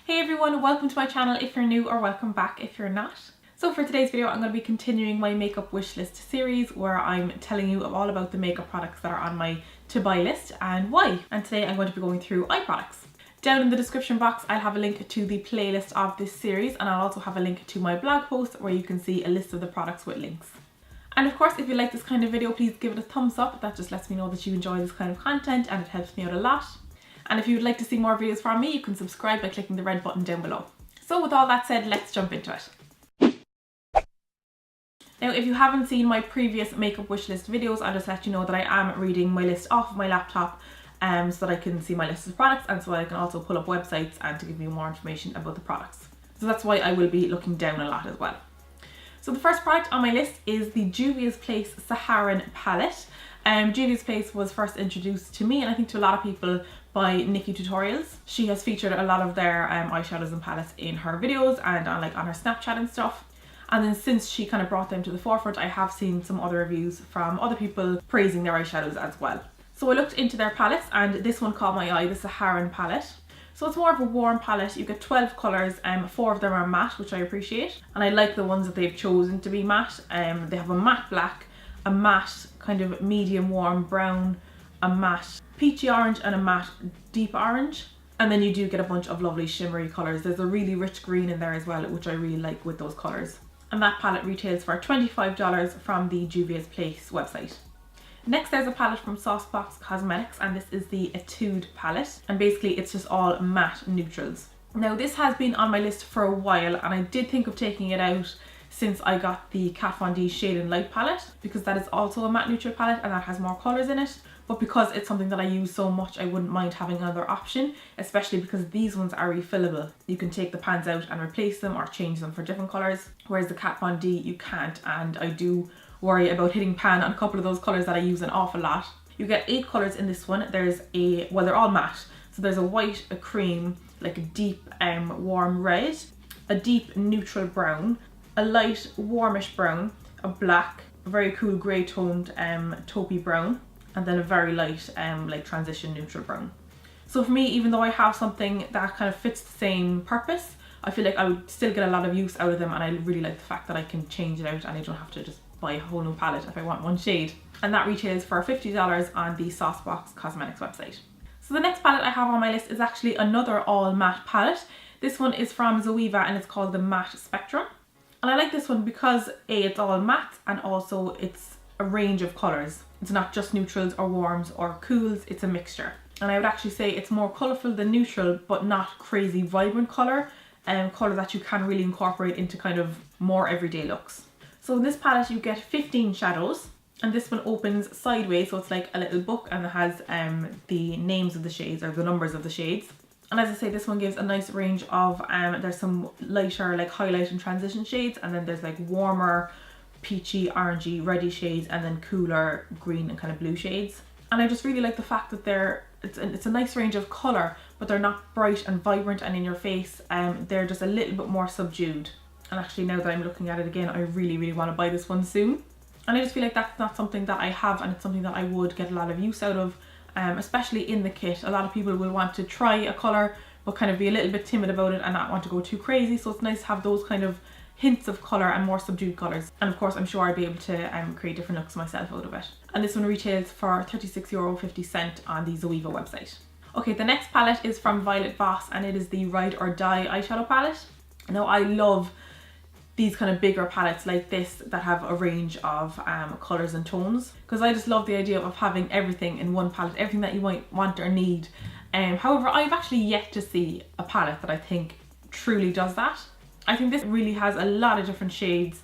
Hey everyone, welcome to my channel if you're new, or welcome back if you're not. So for today's video I'm going to be continuing my makeup wish list series where I'm telling you all about the makeup products that are on my to buy list and why. And today I'm going to be going through eye products. Down in the description box I'll have a link to the playlist of this series, and I'll also have a link to my blog post where you can see a list of the products with links. And of course, if you like this kind of video, please give it a thumbs up. That just lets me know that you enjoy this kind of content and it helps me out a lot. And if you would like to see more videos from me, you can subscribe by clicking the red button down below. So with all that said, let's jump into it. Now, if you haven't seen my previous makeup wish list videos, I'll just let you know that I am reading my list off of my laptop so that I can see my list of products, and so I can also pull up websites and to give you more information about the products. So that's why I will be looking down a lot as well. So the first product on my list is the Juvia's Place Saharan palette. Juvia's Place was first introduced to me, and I think to a lot of people, by Nikki Tutorials. She has featured a lot of their eyeshadows and palettes in her videos and on her Snapchat and stuff. And then since she kind of brought them to the forefront, I have seen some other reviews from other people praising their eyeshadows as well. So I looked into their palettes and this one caught my eye, the Saharan palette. So it's more of a warm palette. You get 12 colours, 4 of them are matte, which I appreciate. And I like the ones that they've chosen to be matte. They have a matte black, a matte kind of medium warm brown, a matte peachy orange and a matte deep orange. And then you do get a bunch of lovely shimmery colours. There's a really rich green in there as well, which I really like with those colours. And that palette retails for $25 from the Juvia's Place website. Next there's a palette from Saucebox Cosmetics, and this is the Etude palette, and basically it's just all matte neutrals. Now this has been on my list for a while, and I did think of taking it out since I got the Kat Von D Shade and Light palette, because that is also a matte neutral palette and that has more colours in it. But because it's something that I use so much, I wouldn't mind having another option, especially because these ones are refillable. You can take the pans out and replace them or change them for different colours, whereas the Kat Von D you can't, and I do worry about hitting pan on a couple of those colours that I use an awful lot. You get 8 colours in this one. There's they're all matte. So there's a white, a cream, like a deep warm red, a deep neutral brown, a light warmish brown, a black, a very cool grey toned taupey brown, and then a very light like transition neutral brown. So for me, even though I have something that kind of fits the same purpose, I feel like I would still get a lot of use out of them, and I really like the fact that I can change it out and I don't have to just buy a whole new palette if I want one shade. And that retails for $50 on the Saucebox Cosmetics website. So the next palette I have on my list is actually another all matte palette. This one is from Zoeva and it's called the Matte Spectrum. And I like this one because it's all matte and also it's a range of colours. It's not just neutrals or warms or cools, it's a mixture. And I would actually say it's more colourful than neutral, but not crazy vibrant colour, colour that you can really incorporate into kind of more everyday looks. So in this palette you get 15 shadows, and this one opens sideways, so it's like a little book, and it has the names of the shades or the numbers of the shades. And as I say, this one gives a nice range of, there's some lighter like highlight and transition shades, and then there's like warmer peachy, orangey, reddy shades, and then cooler green and kind of blue shades. And I just really like the fact that it's a nice range of colour, but they're not bright and vibrant and in your face. They're just a little bit more subdued. And actually now that I'm looking at it again, I really want to buy this one soon. And I just feel like that's not something that I have, and it's something that I would get a lot of use out of, especially in the kit. A lot of people will want to try a colour but kind of be a little bit timid about it and not want to go too crazy, so it's nice to have those kind of hints of colour and more subdued colours. And of course I'm sure I'd be able to create different looks myself out of it. And this one retails for €36.50 on the Zoeva website. Okay, the next palette is from Violet Voss, and it is the Ride or Die eyeshadow palette. Now I love these kind of bigger palettes like this that have a range of colours and tones, because I just love the idea of having everything in one palette, everything that you might want or need. However, I've actually yet to see a palette that I think truly does that. I think this really has a lot of different shades,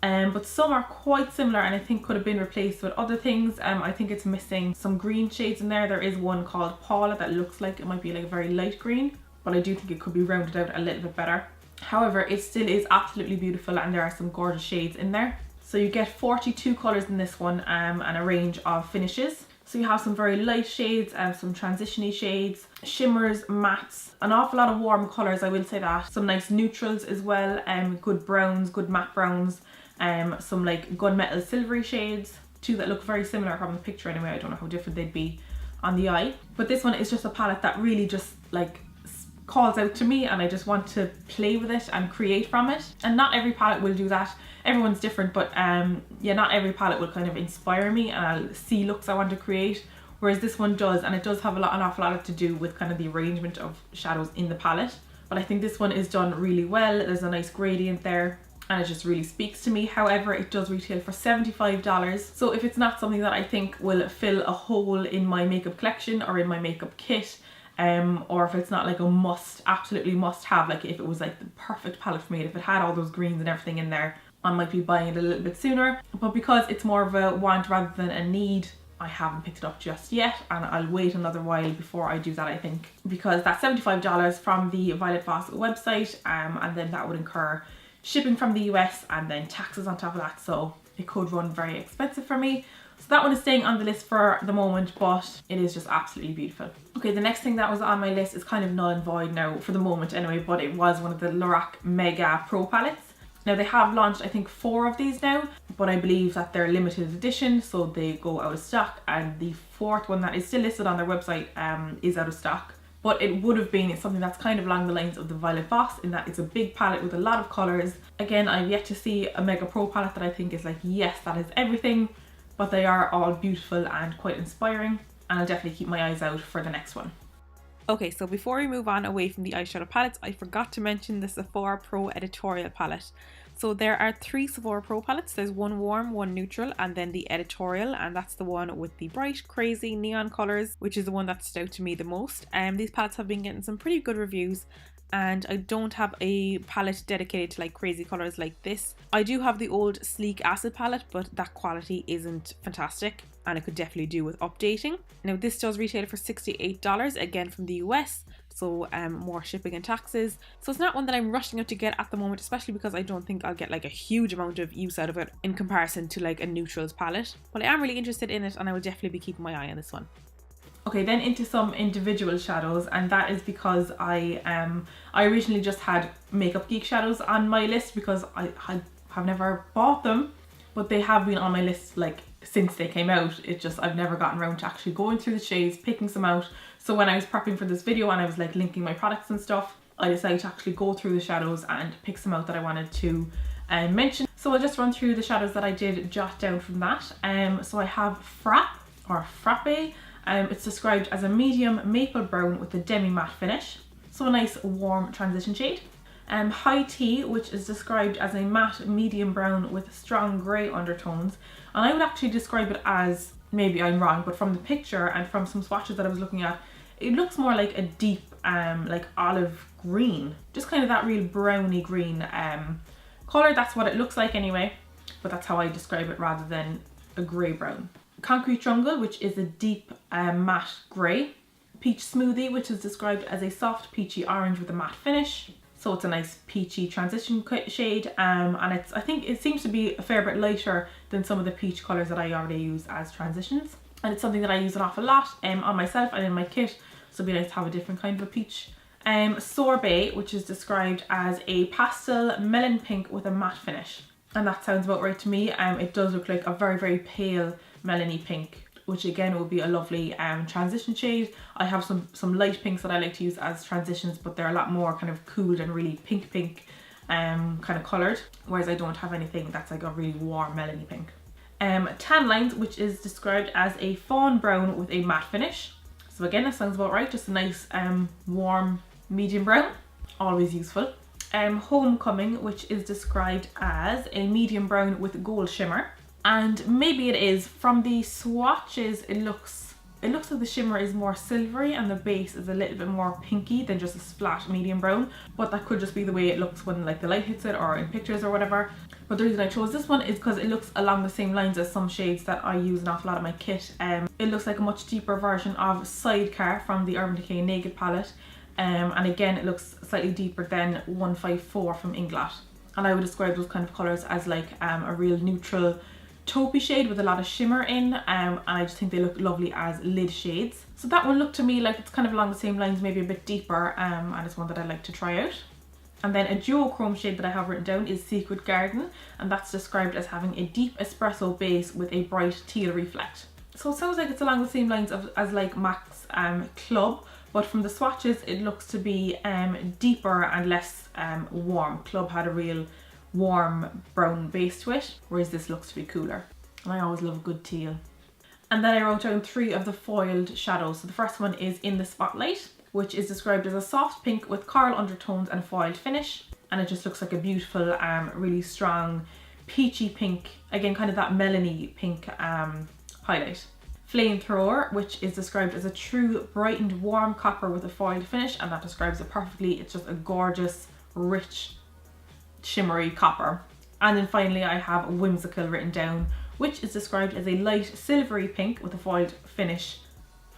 but some are quite similar and I think could have been replaced with other things. I think it's missing some green shades in there. There is one called Paula that looks like it might be like a very light green, but I do think it could be rounded out a little bit better. However, it still is absolutely beautiful and there are some gorgeous shades in there. So you get 42 colours in this one and a range of finishes. So you have some very light shades and some transition-y shades, shimmers, mattes, an awful lot of warm colours, I will say that. Some nice neutrals as well, good browns, good matte browns, some like gunmetal silvery shades, 2 that look very similar from the picture anyway. I don't know how different they'd be on the eye. But this one is just a palette that really just like calls out to me and I just want to play with it and create from it. And not every palette will do that. Everyone's different, but yeah, not every palette will kind of inspire me and I'll see looks I want to create. Whereas this one does, and it does have an awful lot to do with kind of the arrangement of shadows in the palette. But I think this one is done really well. There's a nice gradient there and it just really speaks to me. However, it does retail for $75. So if it's not something that I think will fill a hole in my makeup collection or in my makeup kit, or if it's not like a must, absolutely must have, like if it was like the perfect palette for me, if it had all those greens and everything in there, I might be buying it a little bit sooner. But because it's more of a want rather than a need, I haven't picked it up just yet, and I'll wait another while before I do that, I think, because that's $75 from the Violet Voss website, and then that would incur shipping from the US and then taxes on top of that, so it could run very expensive for me. So that one is staying on the list for the moment, but it is just absolutely beautiful. Okay, the next thing that was on my list is kind of null and void now for the moment anyway, but it was one of the Lorac Mega Pro palettes. Now they have launched I think 4 of these now, but I believe that they're limited edition, so they go out of stock, and the 4th one that is still listed on their website is out of stock. But it would have been something that's kind of along the lines of the Violet Voss, in that it's a big palette with a lot of colours. Again, I've yet to see a Mega Pro palette that I think is like, yes, that is everything, but they are all beautiful and quite inspiring, and I'll definitely keep my eyes out for the next one. Okay, so before we move on away from the eyeshadow palettes, I forgot to mention the Sephora Pro editorial palette. So there are 3 Sephora Pro palettes. There's one warm, one neutral, and then the editorial, and that's the one with the bright, crazy neon colours, which is the one that stood out to me the most. These palettes have been getting some pretty good reviews, and I don't have a palette dedicated to like crazy colours like this. I do have the old Sleek Acid palette, but that quality isn't fantastic, and it could definitely do with updating. Now this does retail for $68, again from the US, so more shipping and taxes. So it's not one that I'm rushing out to get at the moment, especially because I don't think I'll get like a huge amount of use out of it in comparison to like a neutrals palette. But I am really interested in it, and I will definitely be keeping my eye on this one. Okay, then into some individual shadows, and that is because I originally just had Makeup Geek shadows on my list because I have never bought them, but they have been on my list like since they came out. It's just I've never gotten around to actually going through the shades, picking some out. So when I was prepping for this video and I was like linking my products and stuff, I decided to actually go through the shadows and pick some out that I wanted to mention. So I'll just run through the shadows that I did jot down from that. So I have Frappe or Frappe. It's described as a medium maple brown with a demi-matte finish. So a nice warm transition shade. High Tea, which is described as a matte medium brown with strong grey undertones. And I would actually describe it as, maybe I'm wrong, but from the picture and from some swatches that I was looking at, it looks more like a deep like olive green. Just kind of that real browny green colour. That's what it looks like anyway, but that's how I describe it rather than a grey brown. Concrete Jungle, which is a deep matte grey. Peach Smoothie, which is described as a soft peachy orange with a matte finish. So it's a nice peachy transition shade, and I think it seems to be a fair bit lighter than some of the peach colours that I already use as transitions. And it's something that I use an awful lot on myself and in my kit, so it'd be nice to have a different kind of a peach. Sorbet, which is described as a pastel melon pink with a matte finish. And that sounds about right to me. It does look like a very, very pale melony pink, which again would be a lovely transition shade. I have some light pinks that I like to use as transitions, but they're a lot more kind of cool and really pink kind of coloured, whereas I don't have anything that's like a really warm melony pink. Tan Lines, which is described as a fawn brown with a matte finish. So again, that sounds about right, just a nice warm medium brown, always useful. Homecoming, which is described as a medium brown with gold shimmer. And maybe it is, from the swatches, it looks like the shimmer is more silvery and the base is a little bit more pinky than just a splat medium brown, but that could just be the way it looks when like the light hits it or in pictures or whatever. But the reason I chose this one is because it looks along the same lines as some shades that I use an awful lot of my kit. It looks like a much deeper version of Sidecar from the Urban Decay Naked palette, and again it looks slightly deeper than 154 from Inglot. And I would describe those kind of colours as like a real neutral taupey shade with a lot of shimmer in, and I just think they look lovely as lid shades. So that one looked to me like it's kind of along the same lines, maybe a bit deeper, and it's one that I'd like to try out. And then a duochrome shade that I have written down is Secret Garden, and that's described as having a deep espresso base with a bright teal reflect. So it sounds like it's along the same lines as like MAC's Club, but from the swatches it looks to be deeper and less warm. Club had a real warm brown base to it, whereas this looks to be cooler. And I always love a good teal. And then I wrote down 3 of the foiled shadows. So the first one is In the Spotlight, which is described as a soft pink with coral undertones and a foiled finish. And it just looks like a beautiful, really strong peachy pink. Again, kind of that melony pink highlight. Flamethrower, which is described as a true brightened warm copper with a foiled finish, and that describes it perfectly. It's just a gorgeous, rich, shimmery copper. And then finally I have Whimsical written down, which is described as a light silvery pink with a foiled finish.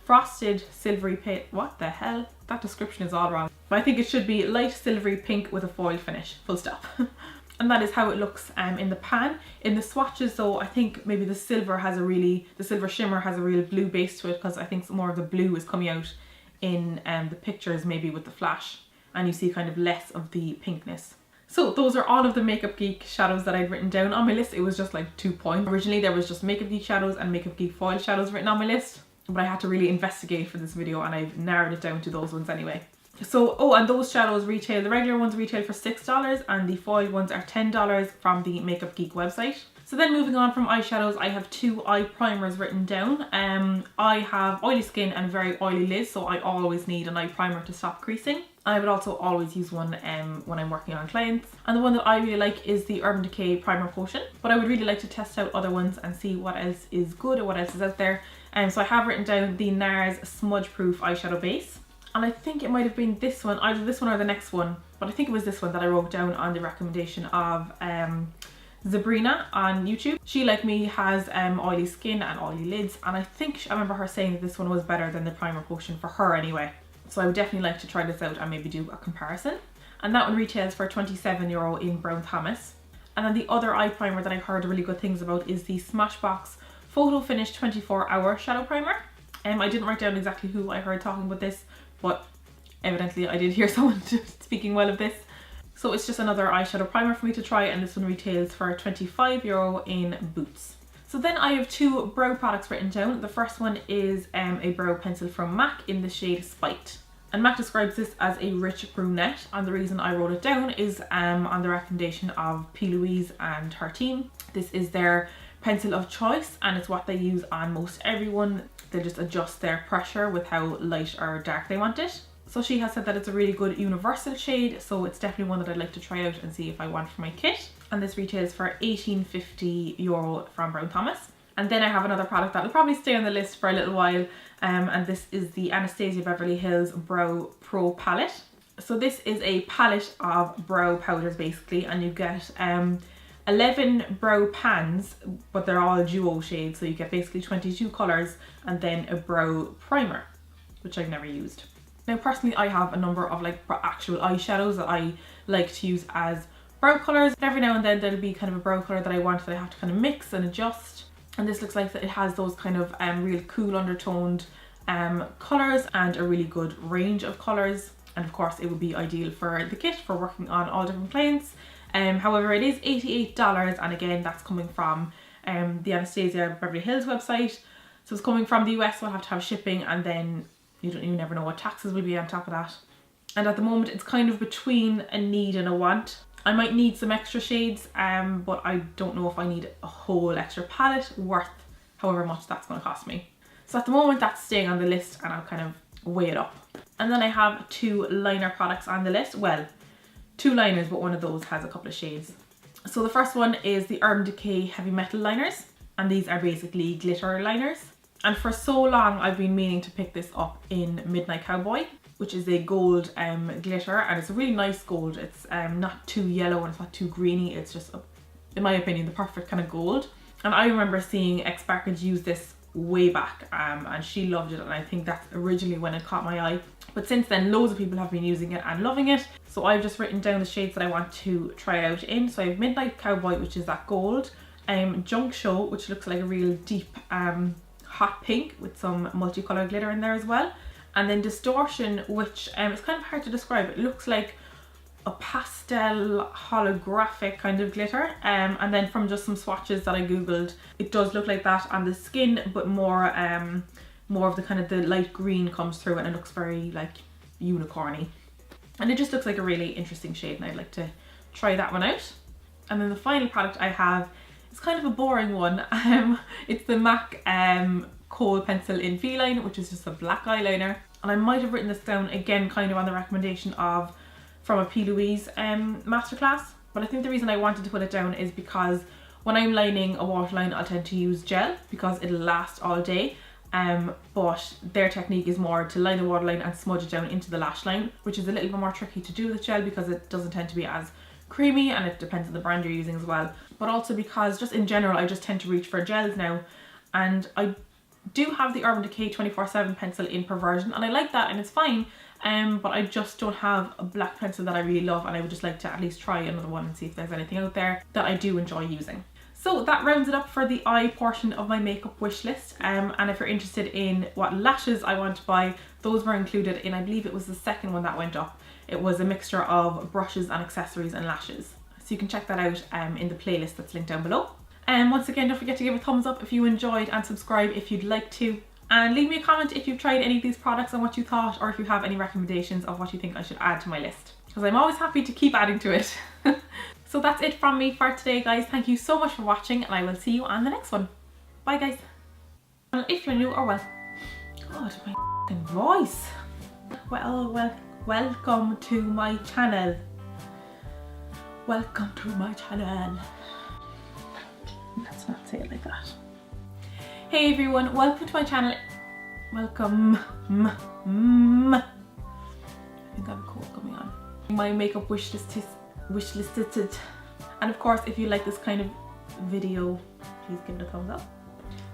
Frosted silvery pink, what the hell? That description is all wrong. But I think it should be light silvery pink with a foiled finish, full stop. And that is how it looks in the pan. In the swatches though, I think maybe the silver shimmer has a real blue base to it, because I think more of the blue is coming out in the pictures, maybe with the flash. And you see kind of less of the pinkness. So those are all of the Makeup Geek shadows that I'd written down on my list. It was just like 2 points. Originally there was just Makeup Geek shadows and Makeup Geek foil shadows written on my list, but I had to really investigate for this video and I've narrowed it down to those ones anyway. So, oh, and those shadows retail, the regular ones retail for $6 and the foiled ones are $10 from the Makeup Geek website. So then moving on from eyeshadows, I have 2 eye primers written down. I have oily skin and very oily lids, so I always need an eye primer to stop creasing. I would also always use one when I'm working on clients. And the one that I really like is the Urban Decay Primer Potion, but I would really like to test out other ones and see what else is good or what else is out there. So I have written down the NARS Smudge Proof Eyeshadow Base. And I think it might have been this one, either this one or the next one, but I think it was this one that I wrote down on the recommendation of Sabrina on YouTube. She, like me, has oily skin and oily lids, and I think I remember her saying that this one was better than the primer potion for her anyway. So I would definitely like to try this out and maybe do a comparison. And that one retails for €27 in Brown Thomas. And then the other eye primer that I've heard really good things about is the Smashbox Photo Finish 24-Hour Shadow Primer. I didn't write down exactly who I heard talking about this, but evidently I did hear someone speaking well of this. So it's just another eyeshadow primer for me to try, and this one retails for €25 in Boots. So then I have 2 brow products written down. The first one is a brow pencil from MAC in the shade Spiked. And MAC describes this as a rich brunette, and the reason I wrote it down is on the recommendation of P. Louise and her team. This is their pencil of choice and it's what they use on most everyone. They just adjust their pressure with how light or dark they want it. So she has said that it's a really good universal shade, so it's definitely one that I'd like to try out and see if I want for my kit. And this retails for €18.50 from Brown Thomas. And then I have another product that will probably stay on the list for a little while, and this is the Anastasia Beverly Hills Brow Pro Palette. So this is a palette of brow powders basically, and you get 11 brow pans, but they're all duo shades, so you get basically 22 colours and then a brow primer, which I've never used. Now personally I have a number of like actual eyeshadows that I like to use as brow colours. Every now and then there'll be kind of a brow colour that I want that I have to kind of mix and adjust, and this looks like that it has those kind of real cool undertoned colours and a really good range of colours, and of course it would be ideal for the kit for working on all different clients. However, it is $88, and again that's coming from the Anastasia Beverly Hills website, so it's coming from the US, so I'll have to have shipping, and then you never know what taxes will be on top of that. And at the moment it's kind of between a need and a want. I might need some extra shades, but I don't know if I need a whole extra palette worth however much that's going to cost me. So at the moment that's staying on the list, and I'll kind of weigh it up. And then I have 2 liner products on the list. Well, 2 liners, but one of those has a couple of shades. So the first one is the Urban Decay Heavy Metal liners, and these are basically glitter liners. And for so long I've been meaning to pick this up in Midnight Cowboy, which is a gold glitter, and it's a really nice gold. It's not too yellow and it's not too greeny. It's just, in my opinion, the perfect kind of gold. And I remember seeing X Sparkins use this way back, and she loved it, and I think that's originally when it caught my eye. But since then loads of people have been using it and loving it, so I've just written down the shades that I want to try out in. So I have Midnight Cowboy, which is that gold, Junk Show, which looks like a real deep hot pink with some multicolored glitter in there as well, and then Distortion, which it's kind of hard to describe. It looks like a pastel holographic kind of glitter, and then from just some swatches that I googled, it does look like that on the skin, but more more of the kind of the light green comes through and it looks very like unicorny. And it just looks like a really interesting shade, and I'd like to try that one out. And then the final product I have is kind of a boring one. It's the MAC Kohl pencil in Feline, which is just a black eyeliner. And I might have written this down again kind of on the recommendation of from a P. Louise masterclass. But I think the reason I wanted to put it down is because when I'm lining a waterline, I'll tend to use gel because it'll last all day. But their technique is more to line the waterline and smudge it down into the lash line, which is a little bit more tricky to do with gel because it doesn't tend to be as creamy, and it depends on the brand you're using as well. But also because just in general I just tend to reach for gels now, and I do have the Urban Decay 24/7 pencil in Perversion, and I like that and it's fine, but I just don't have a black pencil that I really love, and I would just like to at least try another one and see if there's anything out there that I do enjoy using. So that rounds it up for the eye portion of my makeup wish list. And if you're interested in what lashes I want to buy, those were included in, I believe it was the second one that went up. It was a mixture of brushes and accessories and lashes. So you can check that out in the playlist that's linked down below. And once again, don't forget to give a thumbs up if you enjoyed, and subscribe if you'd like to. And leave me a comment if you've tried any of these products and what you thought, or if you have any recommendations of what you think I should add to my list, because I'm always happy to keep adding to it. So that's it from me for today, guys. Thank you so much for watching, and I will see you on the next one. Bye, guys. And if you're new or well, God, my f***ing voice. Welcome to my channel. Welcome to my channel. Let's not say it like that. Hey everyone, welcome to my channel. Welcome. I think I have a cold coming on. My makeup wish listed. And of course, if you like this kind of video, please give it a thumbs up.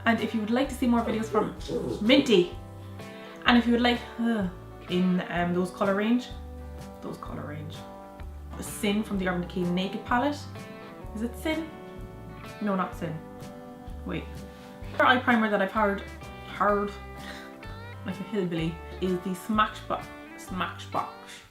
And if you would like to see more videos from Minty, and if you would like in those color range, Sin from the Urban Decay Naked palette. Is it Sin? No, not Sin. Wait. The eye primer that I've heard like a hillbilly is the Smashbox